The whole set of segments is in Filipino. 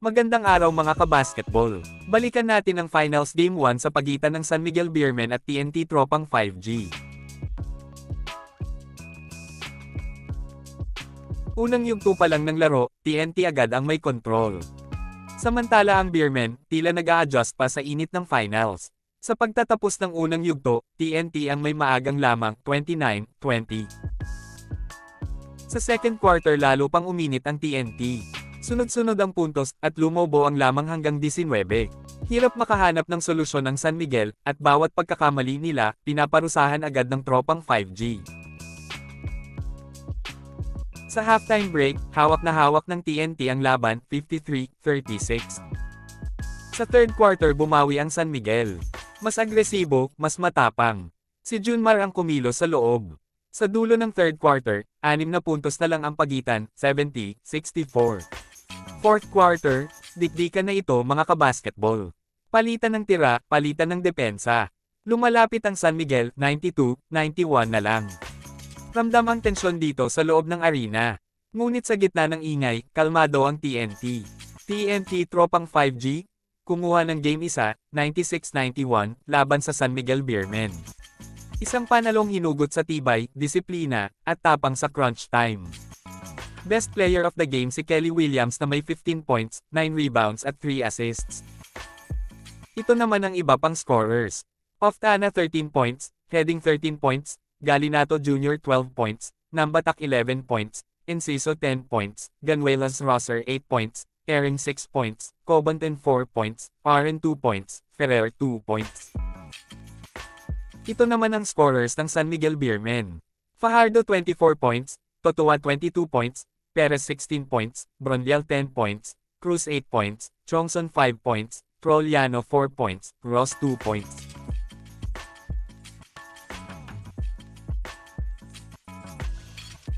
Magandang araw mga kabasketball. Balikan natin ang Finals Game 1 sa pagitan ng San Miguel Beermen at TNT Tropang 5G. Unang yugto pa lang ng laro, TNT agad ang may control. Samantala ang Beermen, tila nag-a-adjust pa sa init ng finals. Sa pagtatapos ng unang yugto, TNT ang may maagang lamang 29-20. Sa second quarter lalo pang uminit ang TNT. Sunod-sunod ang puntos at lumobo ang lamang hanggang 19. Hirap makahanap ng solusyon ang San Miguel at bawat pagkakamali nila, pinaparusahan agad ng Tropang 5G. Sa halftime break, hawak na hawak ng TNT ang laban, 53-36. Sa third quarter bumawi ang San Miguel. Mas agresibo, mas matapang. Si Junmar ang kumilos sa loob. Sa dulo ng third quarter, 6 na puntos na lang ang pagitan, 70-64. Fourth quarter, dikdikan na ito mga kabasketball. Palitan ng tira, palitan ng depensa. Lumalapit ang San Miguel, 92-91 na lang. Ramdam ang tensyon dito sa loob ng arena. Ngunit sa gitna ng ingay, kalmado ang TNT. TNT Tropang 5G, kumuha ng Game 1, 96-91, laban sa San Miguel Beermen. Isang panalong hinugot sa tibay, disiplina, at tapang sa crunch time. Best player of the game si Kelly Williams na may 15 points, 9 rebounds at 3 assists. Ito naman ang iba pang scorers. Oftana 13 points, Heading 13 points, Galinato Jr. 12 points, Nambatak 11 points, Enciso 10 points, Ganuelas Rosser 8 points, Aaron 6 points, Cobanten 4 points, Aaron 2 points, Ferrer 2 points. Ito naman ang scorers ng San Miguel Beermen. Fajardo 24 points, Totoa 22 points, Perez 16 points, Brondial 10 points, Cruz 8 points, Chongson 5 points, Troliano 4 points, Ross 2 points.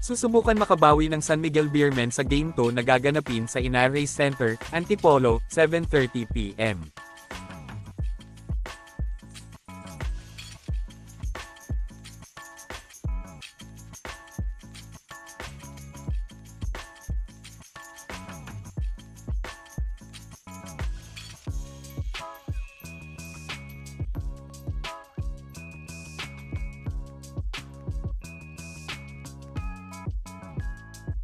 Susubukan makabawi ng San Miguel Beermen sa Game 2 na gaganapin sa Inares Center, Antipolo, 7:30 p.m.